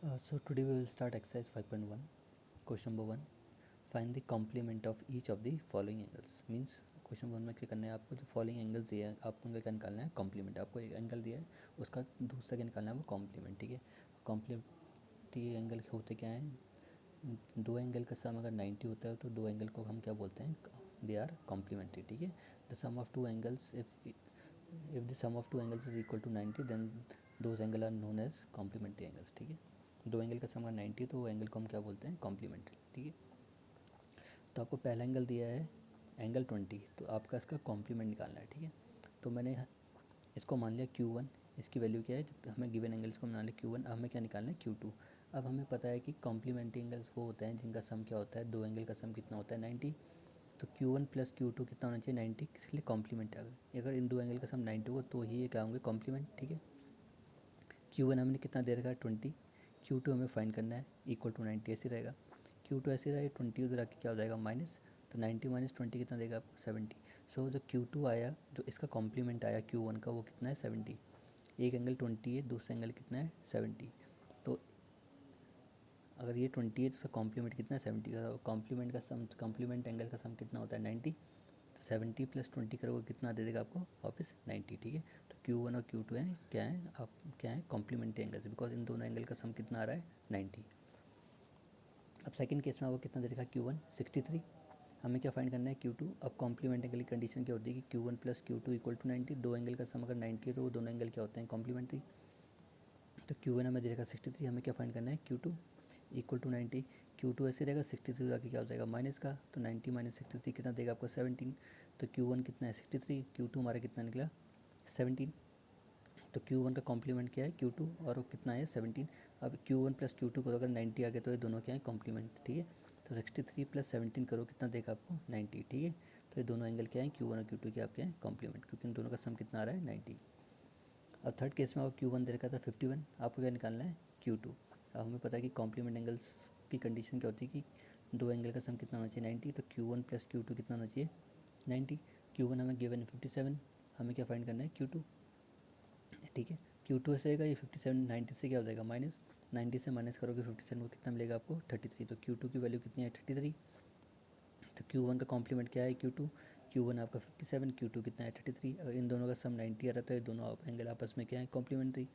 So today we will start exercise 5.1. Question number 1. Find the complement of each of the following angles. Means question 1 में क्या करना है आपको, जो following angles दिए हैं आपको उनका क्या निकालना है, कॉम्प्लीमेंट. आपको एक एंगल दिया है उसका दूसरा क्या निकालना है, वो कॉम्प्लीमेंट. ठीक है. कॉम्प्लीमेंट्री एंगल होते क्या हैं, दो एंगल का सम अगर 90 होता है तो दो एंगल को हम क्या बोलते हैं, दे आर कॉम्प्लीमेंट्री. ठीक है. The sum of two angles, if the sum of two angles is equal to 90 then those angle are known as complementary angles. ठीक है. दो एंगल का सम अगर 90 तो वो एंगल को हम क्या बोलते हैं, कॉम्प्लीमेंट्री. ठीक है. तो आपको पहला एंगल दिया है एंगल 20, तो आपका इसका कॉम्प्लीमेंट निकालना है. ठीक है. तो मैंने इसको मान लिया Q1. इसकी वैल्यू क्या है, जब हमें गिवन एंगल्स को मान लिया Q1, अब हमें क्या निकालना है, Q2. अब हमें पता है कि कॉम्प्लीमेंट्री एंगल्स वो होते हैं जिनका सम क्या होता है, दो एंगल का सम कितना होता है, 90. तो Q1 प्लस Q2 कितना होना चाहिए, 90. किसके लिए, कॉम्प्लीमेंट है. अगर इन दो एंगल का सम 90 हो तो ही ये क्या होंगे, कॉम्प्लीमेंट. ठीक है. Q1 हमने कितना दे रखा है, 20. Q2 हमें फाइंड करना है, इक्वल टू 90 ऐसे रहेगा. Q2 ऐसे रहेगा, 20 उधर आके क्या हो जाएगा, माइनस. तो 90 माइनस 20 कितना देगा आपको, 70. सो जो Q2 आया, जो इसका कॉम्प्लीमेंट आया Q1 का, वो कितना है, 70. एक एंगल 20 है, दूसरा एंगल कितना है, 70. तो अगर ये 20 है तो इसका कॉम्प्लीमेंट कितना है, 70 का. कॉम्प्लीमेंट का सम, कॉम्प्लीमेंट एंगल का सम कितना होता है, 90. तो 70 प्लस 20 करोगे कितना दे देगा आपको, वापस 90. ठीक है. तो Q1 और Q2 हैं क्या है, आप क्या है, कॉम्प्लीमेंट्री एंगल्स, बिकॉज इन दोनों एंगल का सम कितना आ रहा है, 90. अब सेकंड केस में आपको कितना दे रखा है, Q1 63. हमें क्या फाइंड करना है, Q2. अब कॉम्प्लीमेंट एंगल की कंडीशन क्या होती है कि Q1 plus Q2 equal to 90. दो एंगल का सम अगर 90 है तो वो दोनों एंगल क्या होते हैं, कॉम्प्लीमेंट्री. तो Q1 हमें दे रखा 63. हमें क्या फाइंड करना है, Q2 इक्वल टू 90. Q2 ऐसे रहेगा, 63 आके क्या हो जाएगा, माइनस का. तो 90 माइनस 63 कितना देगा आपको, 17. तो Q1 कितना है, 63. Q2 हमारा कितना निकला, 17. तो Q1 का कॉम्प्लीमेंट क्या है, Q2, और वो कितना है, 17. अब Q1 प्लस Q2 करो अगर 90 आ गया तो ये दोनों क्या है, कॉम्प्लीमेंट. ठीक है. तो 63 प्लस 17 करो कितना देगा आपको, 90. ठीक है. तो ये दोनों एंगल क्या है, Q1 और Q2 के आपके हैं कॉम्प्लीमेंट, क्योंकि इन दोनों का सम कितना आ रहा है, 90. अब थर्ड केस में आपको Q1 दे रखा था 51. आपको क्या निकालना है, Q2. अब हमें पता है कि कॉम्प्लीमेंट एंगल्स की कंडीशन क्या होती है कि दो एंगल का सम कितना होना चाहिए, 90. तो Q1 प्लस Q2 कितना होना चाहिए, 90. Q1 हमें गिवन है 57. हमें क्या फाइंड करना है, Q2. ठीक है. Q2 ऐसे रहेगा, ये 57 90 से क्या हो जाएगा, माइनस. 90 से माइनस करोगे 57 को कितना मिलेगा आपको, 33. तो Q2 की वैल्यू कितनी है, 33. तो Q1 का कॉम्प्लीमेंट क्या है, Q2. Q1 आपका 57, Q2 कितना है, 33. अगर इन दोनों का सम 90 आ रहा था, ये दोनों एंगल आपस में क्या है, कॉम्प्लीमेंट्री.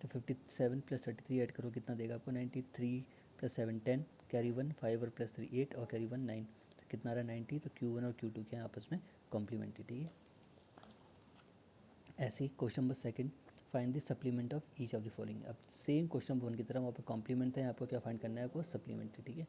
तो 57 प्लस 33 ऐड करो कितना देगा आपको, 93 प्लस 7 10, कैरी 1 5 और प्लस 3 8 और कैरी 1 9. तो कितना रहा, 90. तो Q1 और Q2 क्या है आपस में कॉम्प्लीमेंट्री. ठीक है. ऐसे ही question number second, find the supplement of each of the following. अब सेम क्वेश्चन नंबर 1 की तरह वहाँ पर कॉम्प्लीमेंट है, आपको क्या फाइंड करना है, आपको सप्लीमेंट्री. ठीक है.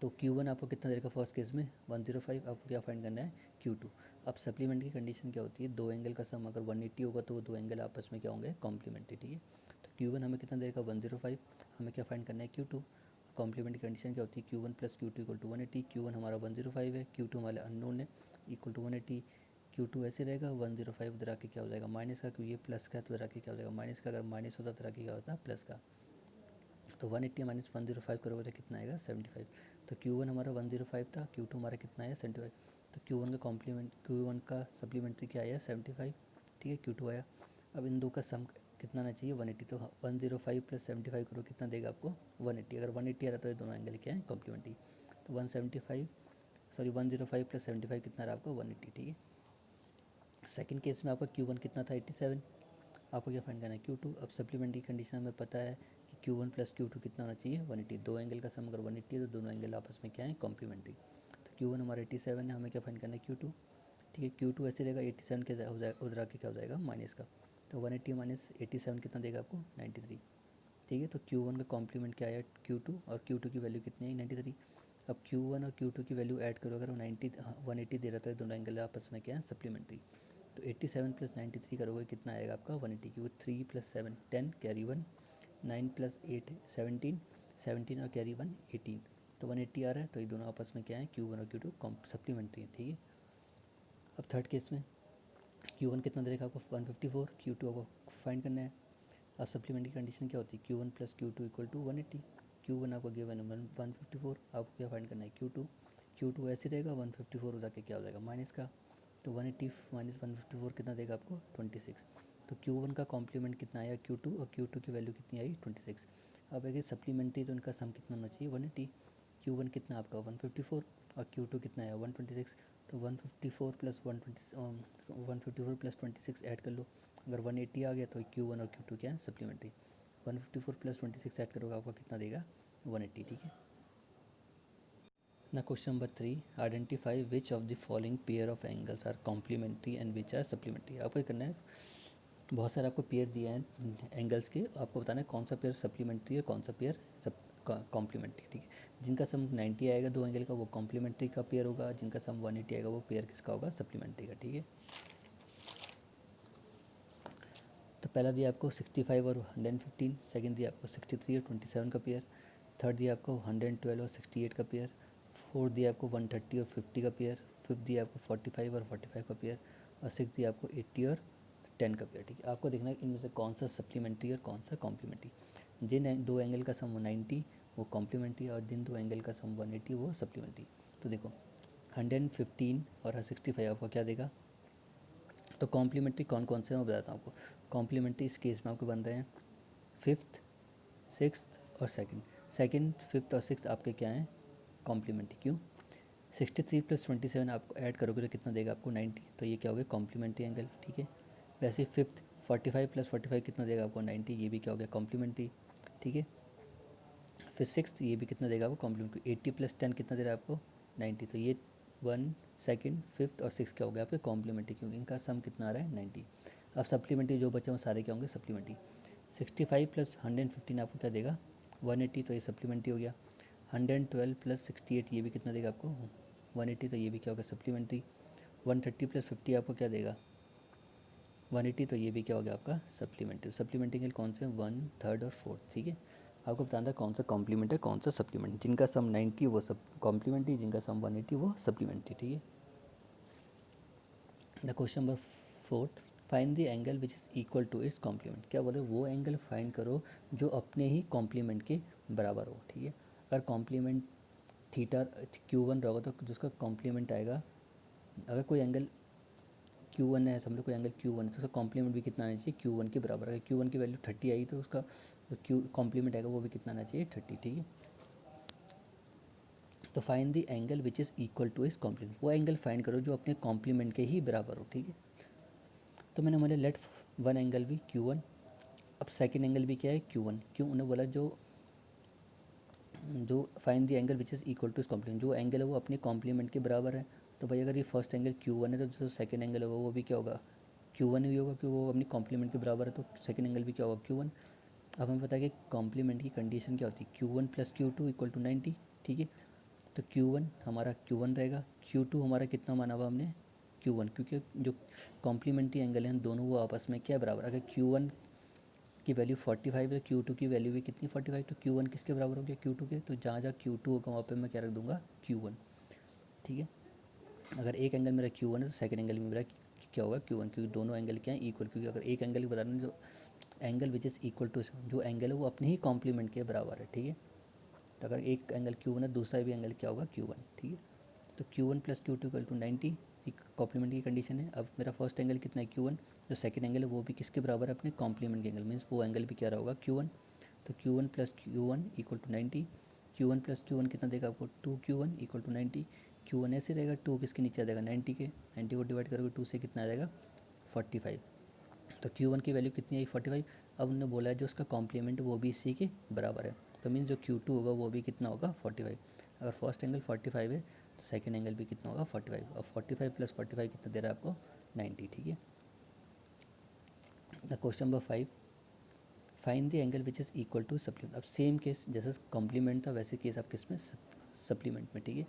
तो Q1 आपको कितना देगा फर्स्ट केस में, 105. आपको क्या फाइंड करना है, Q2. अब सप्लीमेंट की कंडीशन क्या होती है, दो एंगल का सम अगर 180 होगा तो वो दो एंगल आपस में क्या होंगे, कॉम्प्लीमेंट्री. ठीक है. तो Q1 हमें कितना देगा, 105. हमें क्या फाइंड करना है, Q2. कॉम्प्लीमेंट की कंडीशन क्या होती है, Q1 plus Q2 equal to 180. Q1 हमारा 105 है, Q2 हमारे अननोन है, इक्वल टू 180. Q2 ऐसे रहेगा, 105 उधर आके क्या हो जाएगा, माइनस का, क्योंकि ये प्लस का है तो उधर आके क्या हो जाएगा, माइनस का. अगर माइनस होता तो उधर आके क्या होता, प्लस का. तो 180 माइनस 105 करोगे तो कितना आएगा, 75. तो Q1 हमारा 105 था, Q2 हमारा कितना आया, 75. तो Q1 का कॉम्प्लीमेंट, Q1 का सप्लीमेंट्री क्या आया, 75. ठीक है. Q2 आया. अब इन दो का सम कितना आना चाहिए, 180. तो 105 प्लस 75 करो कितना देगा आपको, 180. अगर 180 आ रहा तो ये दोनों एंगल क्या है, कॉम्प्लीमेंट्री. तो 175 सॉरी 105 प्लस 75 कितना रहा आपका, 180. ठीक है. सेकंड केस में आपका Q1 कितना था, 87. आपको क्या फाइंड करना है, Q2. अब सप्लीमेंट्री कंडीशन हमें पता है कि Q1 प्लस Q2 कितना होना चाहिए, 180. दो एंगल का सम अगर 180 है तो दोनों एंगल आपस में क्या है, कॉम्प्लीमेंट्री. तो Q1 हमारा 87 है, हमें क्या फाइंड करना है, Q2. ठीक है. Q2 ऐसे रहेगा, 87 के उधर आके क्या हो जाएगा, माइनस का. तो 180 माइनस 87 कितना देगा आपको, 93. ठीक है. तो Q1 का कॉम्प्लीमेंट क्या आया, Q2, और Q2 की वैल्यू कितनी है, 93. अब Q1 और Q2 की वैल्यू ऐड करो, अगर वो 180 दे रहा था, दोनों एंगल आपस में क्या है, सप्लीमेंट्री. तो 87 प्लस 93 करोगे कितना आएगा आपका, 180. क्योंकि 3 प्लस 7 10, कैरी 1 9 प्लस 8 17 17 और कैरी 1 18. तो 180 आ रहा है, तो ये दोनों आपस में क्या है, Q1 और Q2 सप्लीमेंट्री है. ठीक है. अब थर्ड केस में Q1 कितना देगा आपको, 154. Q2 आपको फाइंड करना है. अब सप्लीमेंट्री कंडीशन क्या होती है, Q1 plus Q2 equal to 180. Q1 आपको गिवन है 154. आपको क्या फाइंड करना है, Q2. Q2 ऐसे रहेगा, 154 हो जाके क्या हो जाएगा, माइनस का. तो 180 माइनस 154 कितना देगा आपको, 26. तो Q1 का कॉम्प्लीमेंट कितना आया Q2, और Q2 की वैल्यू कितनी आई 26। अब अगर सप्लीमेंट्री तो इनका सम कितना होना चाहिए 180। Q1 कितना आपका 154 और Q2 कितना आया 126। तो 154 प्लस 154 प्लस 26 ऐड कर लो, अगर 180 आ गया तो Q1 और Q2 क्या है सप्लीमेंट्री। 154 प्लस 26 ऐड करोगे आपका कितना देगा 180, ठीक है ना। Question number 3, identify which of the following pair of angles are complementary and which are supplementary. आपको ये करना है, बहुत सारे आपको पेयर दिए हैं एंगल्स के, आपको बताना है कौन सा पेयर सप्लीमेंट्री है, कौन सा पेयर कॉम्प्लीमेंट्री, ठीक है। जिनका सम 90 आएगा दो एंगल का वो कॉम्प्लीमेंट्री का पेयर होगा, जिनका सम 180 आएगा वो पेयर किसका होगा सप्लीमेंट्री का, ठीक है। तो पहला दिया आपको 65 और 115, सेकंड दिया आपको 63 और 27 का पेयर, थर्ड दिया आपको 112 और 68 का पेयर, फोर्थ दिया आपको 130 और 50 का पेयर, फिफ्थ दिया आपको 45 और 45 का पेयर, और सिक्स दिया आपको 80 और 10 का पेयर, ठीक है। आपको देखना है इनमें से कौन सा सप्लीमेंट्री और कौन सा कॉम्प्लीमेंट्री। जिन दो एंगल का सम 90 वो कॉम्प्लीमेंट्री, और जिन दो एंगल का सम 180 वो सप्लीमेंट्री। तो देखो 115 और 65 आपको क्या देगा। तो कॉम्प्लीमेंट्री कौन कौन से मैं बताता हूँ आपको। कॉम्प्लीमेंट्री इस केस में आपको बन रहे हैं फिफ्थ, सिक्स्थ और सेकंड। सेकंड, फिफ्थ और सिक्स्थ आपके क्या हैं कॉम्प्लीमेंट्री। क्यों 63 प्लस 27 आप ऐड करोगे तो कितना देगा आपको 90, तो ये क्या हो गया कॉम्प्लीमेंट्री एंगल, ठीक है। वैसे फिफ्थ 45 प्लस 45 कितना देगा आपको 90, ये भी क्या हो गया कॉम्प्लीमेंट्री, ठीक है। फिर सिक्स्थ ये भी कितना देगा आपको कॉम्प्लीमेंट्री। 80 प्लस 10 कितना दे रहा है आपको 90, तो ये वन, सेकंड, फिफ्थ और सिक्स क्या हो गया आपके कॉम्प्लीमेंट्री, क्योंकि इनका सम कितना आ रहा है 90। अब सप्लीमेंट्री जो बचे वो सारे क्या होंगे सप्लीमेंट्री। 65 प्लस 115 आपको क्या देगा 180, तो ये सप्लीमेंट्री हो गया। 112 प्लस 68 ये भी कितना देगा आपको 180, तो ये भी क्या होगा सप्लीमेंट्री। 130 प्लस 50 आपको क्या देगा 180, तो ये भी क्या हो गया आपका सप्लीमेंट्री। सप्लीमेंट्री के कौन से 1, थर्ड और फोर्थ, ठीक है। आपको बताना था कौन सा कॉम्प्लीमेंट है कौन सा सप्लीमेंट। जिनका सम 90 वो सब कॉम्प्लीमेंट्री, जिनका सम 180 वो सप्लीमेंट्री, ठीक है। The question number 4, find the angle which is equal to its complement. क्या बोले वो एंगल फाइंड करो जो अपने ही कॉम्प्लीमेंट के बराबर हो, ठीक है। अगर कॉम्प्लीमेंट थीटा Q1 रहेगा तो जिसका कॉम्प्लीमेंट आएगा, अगर कोई एंगल Q1 है समझो कोई एंगल Q1 है तो उसका कॉम्प्लीमेंट भी कितना आना चाहिए Q1 के बराबर। अगर Q1 की वैल्यू 30 आई तो उसका जो Q कॉम्प्लीमेंट आएगा वो भी कितना आना चाहिए 30, ठीक है। तो find the angle which is equal to its complement, वो एंगल फाइंड करो जो अपने कॉम्प्लीमेंट के ही बराबर हो, ठीक है। तो मैंने बोला लेट वन एंगल भी Q1, अब सेकंड एंगल भी क्या है Q1। क्यों उन्हें बोला जो जो find the angle which is equal to its complement, जो एंगल है वो अपने कॉम्प्लीमेंट के बराबर है। तो भाई अगर ये फर्स्ट एंगल Q1 है तो जो सेकंड एंगल होगा वो भी क्या होगा Q1 ही होगा, क्योंकि वो अपनी कॉम्प्लीमेंट के बराबर है, तो सेकंड एंगल भी क्या होगा Q1। अब हमें पता है कि कॉम्प्लीमेंट की कंडीशन क्या होती है Q1 plus Q2 equal to 90, ठीक है। तो Q1 हमारा Q1 रहेगा, Q2 हमारा कितना माना हुआ हमने Q1, क्योंकि जो कॉम्प्लीमेंट्री एंगल हैं दोनों वो आपस में क्या बराबर। अगर Q1 की वैल्यू 45 है तो Q2 की वैल्यू भी कितनी 45, तो Q1 किसके बराबर हो गया Q2 के। तो जहाँ जहाँ Q2 होगा वहाँ पे मैं क्या रख दूँगा Q1, ठीक है। अगर एक एंगल मेरा Q1 है तो सेकंड एंगल भी मेरा क्या होगा Q1, क्योंकि दोनों एंगल क्या है इक्वल। क्योंकि अगर एक एंगल की बता रहे हैं जो angle which is equal to, जो एंगल है वो अपने ही कॉम्प्लीमेंट के बराबर है, ठीक है। तो अगर एक एंगल Q1 है दूसरा भी एंगल क्या होगा Q1, ठीक है। तो Q1 plus Q2 equal to 90 एक कॉम्प्लीमेंट की कंडीशन है। अब मेरा फर्स्ट एंगल कितना है Q1, जो सेकंड एंगल है वो भी किसके बराबर है अपने कॉम्प्लीमेंट के एंगल, मीन्स वो एंगल भी क्या रहा होगा Q1। तो Q1 plus Q1 equal to 90, Q1 plus Q1 कितना देगा आपको 2Q1 इक्वल टू 90। Q1 ऐसे रहेगा, 2 किसके नीचे आ जाएगा 90 के, 90 को डिवाइड करोगे 2 से कितना आ जाएगा 45। तो Q1 की वैल्यू कितनी आई 45। अब उन्होंने बोला है जो उसका कॉम्प्लीमेंट वो भी इसी के बराबर है, तो मीन्स जो Q2 होगा वो भी कितना होगा 45। अगर फर्स्ट एंगल 45 है तो सेकंड एंगल भी कितना होगा 45, और 45 प्लस 45 कितना दे रहा है आपको 90, ठीक है। The question number 5, find the angle which is equal to supplement. अब सेम केस जैसे कॉम्प्लीमेंट था वैसे केस आप किस में सप्लीमेंट में, ठीक है।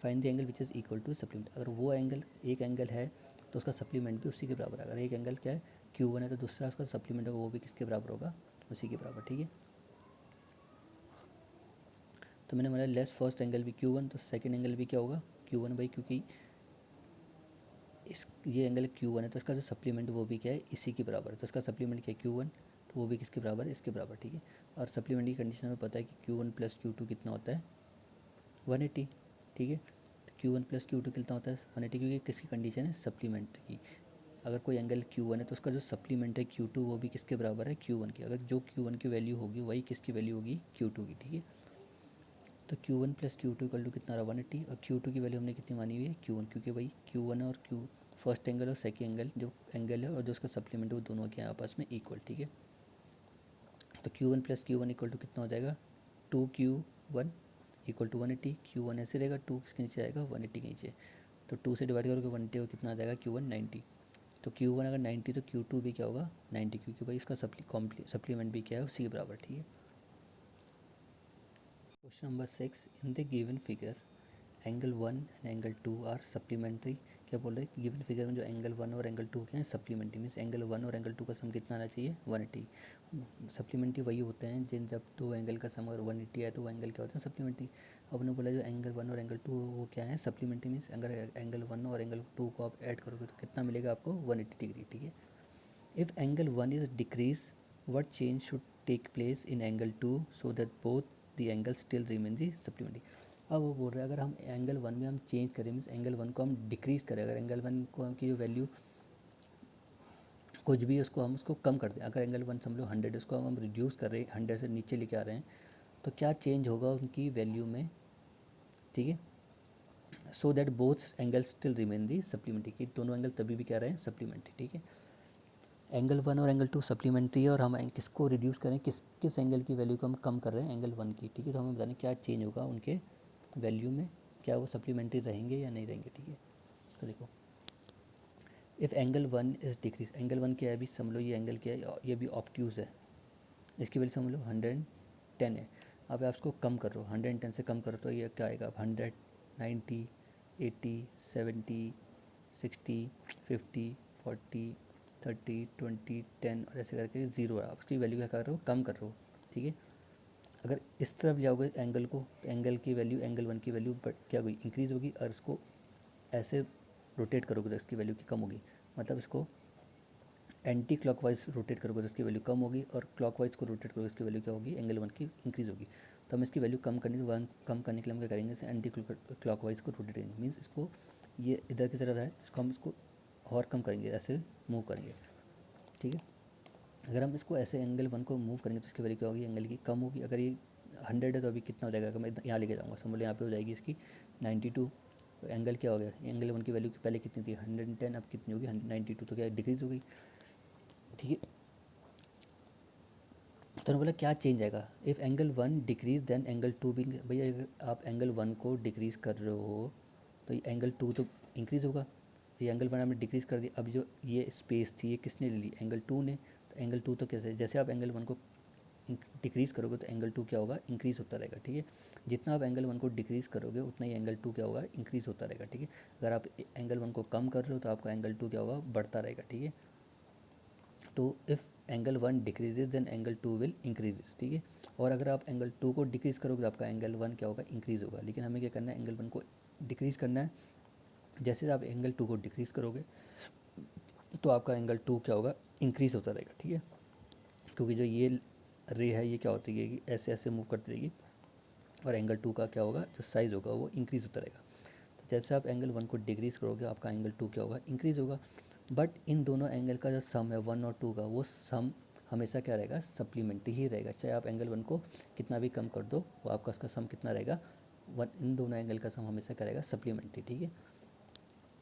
Find the angle which is equal to supplement, अगर वो एंगल एक एंगल है तो उसका सप्लीमेंट भी उसी के बराबर है। अगर एक एंगल क्या है Q1 है तो दूसरा उसका सप्लीमेंट होगा वो भी किसके बराबर होगा उसी के बराबर, ठीक है। तो मैंने बोला लेस फर्स्ट एंगल भी Q1 तो सेकंड एंगल भी क्या होगा Q1 भाई, क्योंकि इस ये एंगल Q1 है तो इसका जो सप्लीमेंट वो भी क्या है इसी के बराबर है। तो इसका सप्लीमेंट क्या है Q1, तो वो भी किसके बराबर है इसके बराबर, ठीक है। और सप्लीमेंट की कंडीशन में पता है कि Q1 प्लस Q2 कितना होता है 180, ठीक है। तो Q1 प्लस Q2 कितना होता है 180, क्योंकि किसकी कंडीशन है सप्लीमेंट की। अगर कोई एंगल Q1 है तो उसका जो सप्लीमेंट है Q2 वो भी किसके बराबर है, Q1 की। अगर जो Q1 की वैल्यू होगी वही किसकी वैल्यू होगी, Q2 की, ठीक है। तो Q1 plus Q2 equal to कितना रहा, 180। और Q2 की वैल्यू हमने कितनी मानी हुई है, Q1, क्योंकि भाई Q1 और Q फर्स्ट एंगल और सेकेंड एंगल जो एंगल है और जो उसका सप्लीमेंट है वो दोनों के आपस में इक्वल, ठीक है। तो Q1 plus Q1 equal to कितना हो जाएगा, 2Q1 इक्वल टू 180। Q1 ऐसे रहेगा, 2 किसके नीचे आएगा, 180 के नीचे। तो 2 से डिवाइड करोगे 180 को कितना आ जाएगा, Q1 90। तो Q1 अगर 90 तो Q2 भी क्या होगा, 90, क्योंकि भाई इसका सप्लीमेंट भी क्या है, उसी के बराबर, ठीक है। Question number 6, in the given figure angle 1 and angle 2 are supplementary. क्या बोल रहे हैं, गिवन फिगर में जो एंगल 1 और एंगल 2 के हैं सप्लीमेंट्री, मीन्स एंगल 1 और एंगल 2 का सम कितना आना चाहिए, 180। सप्लीमेंट्री वही होते हैं जिन जब दो एंगल का सम अगर 180 है तो वो एंगल क्या होते हैं, सप्लीमेंट्री। अब उन्होंने बोला जो एंगल 1 और एंगल 2 वो क्या है, सप्लीमेंट्री, मीन्स अगर एंगल 1 और एंगल 2 को आप ऐड करोगे तो कितना मिलेगा आपको, 180 डिग्री, ठीक है। If angle 1 is decrease, what change should take place in angle 2 so that both the angles still remain the supplementary। अब वो बोल रहे हैं अगर हम एंगल 1 में हम चेंज करें, मीन्स एंगल 1 को हम डिक्रीज करें, अगर एंगल 1 को हम की जो वैल्यू कुछ भी है उसको हम उसको कम कर दें, अगर एंगल 1 समझ लो 100 उसको हम रिड्यूस कर रहे हैं, 100 से नीचे लेके आ रहे हैं, तो क्या चेंज होगा उनकी वैल्यू में, ठीक है। So that both angles still remain the supplementary, कि दोनों एंगल तभी भी क्या रहे हैं, सप्लीमेंट्री, ठीक है। एंगल 1 और एंगल 2 सप्लीमेंट्री है और हम किसको रिड्यूस करें, किस एंगल की वैल्यू को हम कम कर रहे हैं, एंगल 1 की, ठीक है। तो हमें बताना क्या चेंज होगा उनके वैल्यू में, क्या वो सप्लीमेंट्री रहेंगे या नहीं रहेंगे, ठीक है। तो देखो, if angle 1 is decrease, angle 1 क्या है अभी समझ लो, ये एंगल क्या है, ये भी ऑब्ट्यूज़ है, इसकी वैल्यू समझ लो 110 है। अब आप इसको कम कर रहे हो, 110 से कम करो तो ये क्या आएगा, 100, 90, 80, 70, 60, 50, 40, 30, 20, 10 और ऐसे करके 0 है। आप उसकी वैल्यू क्या कर रहे हो, कम कर रहे हो, ठीक है। अगर इस तरफ जाओगे एंगल को, तो एंगल की वैल्यू, एंगल 1 की वैल्यू क्या होगी, इंक्रीज़ होगी, और इसको ऐसे रोटेट करोगे तो इसकी वैल्यू की कम होगी। मतलब इसको एंटी क्लॉकवाइज रोटेट करोगे तो इसकी वैल्यू कम होगी, और क्लॉकवाइज को रोटेट करोगे इसकी वैल्यू क्या होगी, एंगल 1 की इंक्रीज़ होगी। तो हम इसकी वैल्यू कम करने कम करने के लिए हम क्या करेंगे, इसे एंटी क्लॉकवाइज को रोटेट करेंगे, मीन्स इसको ये इधर की तरफ है, इसको हम इसको और कम करेंगे, ऐसे मूव करेंगे, ठीक है। अगर हम इसको ऐसे एंगल 1 को मूव करेंगे तो इसकी वैल्यू क्या होगी, एंगल की कम होगी। अगर ये 100 है तो अभी कितना हो जाएगा, अगर मैं यहाँ लेके जाऊँगा समझ लो, यहाँ पे हो जाएगी इसकी 92। तो एंगल क्या हो गया, एंगल 1 की वैल्यू पहले कितनी थी, 110, अब कितनी होगी, 92, तो क्या डिक्रीज़ हो गई, ठीक है। तो उन्होंने बोला क्या चेंज आएगा, if angle 1 decrease then angle 2 भी, भैया अगर आप एंगल 1 को डिक्रीज़ कर रहे हो तो ये एंगल 2 तो इंक्रीज़ होगा। तो ये एंगल 1 आपने डिक्रीज़ कर दिया, अब जो ये स्पेस थी ये किसने ले ली, एंगल 2 ने। तो एंगल 2 तो कैसे, जैसे आप एंगल 1 को डिक्रीज़ करोगे तो एंगल 2 क्या होगा, इंक्रीज़ होता रहेगा, ठीक है। जितना आप एंगल 1 को डिक्रीज़ करोगे उतना ही एंगल 2 क्या होगा, इंक्रीज़ होता रहेगा, ठीक है। अगर आप एंगल 1 को कम कर रहे हो तो आपका एंगल 2 क्या होगा, बढ़ता रहेगा, ठीक है। तो if angle 1 decreases then angle 2 will increases, ठीक है। और अगर आप एंगल 2 को डिक्रीज़ करोगे तो आपका एंगल 1 क्या होगा, इंक्रीज़ होगा। लेकिन हमें क्या करना है, एंगल 1 को डिक्रीज़ करना है। जैसे आप एंगल 2 को डिक्रीज़ करोगे तो आपका एंगल 2 क्या होगा, इंक्रीज़ होता रहेगा, ठीक है। क्योंकि जो ये रे है ये क्या होती है कि ऐसे ऐसे मूव करती रहेगी, और एंगल 2 का क्या होगा, जो साइज़ होगा वो इंक्रीज़ होता रहेगा। तो जैसे आप एंगल 1 को डिक्रीज़ करोगे आपका एंगल 2 क्या होगा, इंक्रीज़ होगा। बट इन दोनों एंगल का जो सम है 1 और 2 का, वो सम हमेशा क्या रहेगा, सप्लीमेंट्री ही रहेगा। चाहे आप एंगल 1 को कितना भी कम कर दो, वो आपका उसका सम कितना रहेगा, वन, इन दोनों एंगल का सम हमेशा क्या रहेगा, सप्लीमेंट्री, ठीक है।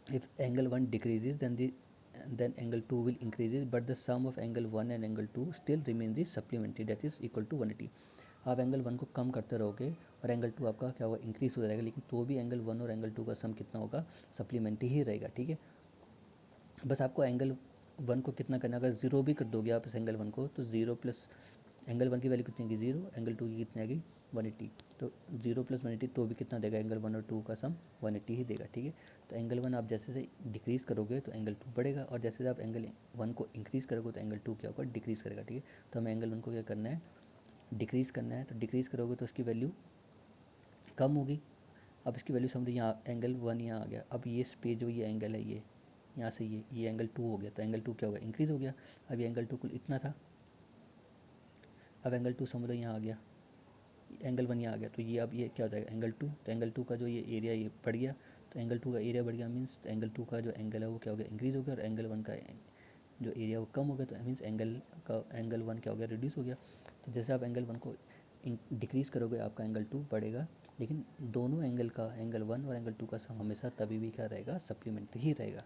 If angle 1 decreases then angle 2 will increases, but the sum of angle 1 and angle 2 still remains the supplementary, that is equal to 180। आप एंगल 1 को कम करते रहोगे और एंगल 2 आपका क्या होगा, इंक्रीज़ हो जाएगा, लेकिन तो भी एंगल 1 और एंगल 2 का सम कितना होगा, सप्लीमेंट्री ही रहेगा, ठीक है। बस आपको एंगल 1 को कितना करना है, अगर ज़ीरो भी कर दोगे आप इस एंगल 1 को तो 0 प्लस एंगल 1 की वैल्यू कितनी आएगी, 0, एंगल 2 की कितनी आएगी, 180। तो 0 प्लस 180 तो भी कितना देगा, एंगल 1 और 2 का सम 180 ही देगा, ठीक है। तो एंगल 1 आप जैसे से डिक्रीज़ करोगे तो एंगल 2 बढ़ेगा, और जैसे आप एंगल 1 को इंक्रीज़ करोगे तो एंगल 2 क्या होगा, डिक्रीज़ करेगा, ठीक है। तो हमें एंगल 1 को क्या करना है, डिक्रीज़ करना है। तो डिक्रीज़ करोगे तो उसकी वैल्यू कम होगी। अब इसकी वैल्यू समझो, यहाँ एंगल 1 यहाँ आ गया, अब ये स्पेस जो ये एंगल है ये यहाँ से ये एंगल 2 हो गया, तो एंगल 2 क्या होगा, इंक्रीज़ हो गया। अब ये एंगल 2 कुल इतना था, अब एंगल 2 समझ लो यहाँ आ गया, एंगल 1 यहाँ आ गया, तो ये अब ये क्या हो जाएगा, एंगल 2। तो एंगल 2 का जो ये एरिया ये बढ़ गया, तो एंगल टू का एरिया बढ़ गया, मीन्स एंगल टू का जो एंगल है वो क्या हो गया, इंक्रीज़ हो गया, और एंगल वन का जो एरिया वो कम हो गया, तो मीन्स एंगल वन क्या हो गया, रिड्यूस हो गया। तो जैसे आप एंगल वन को डिक्रीज़ करोगे आपका एंगल टू बढ़ेगा, लेकिन दोनों एंगल का, एंगल वन और एंगल टू का सम हमेशा तभी भी क्या रहेगा, सप्लीमेंट्री ही रहेगा।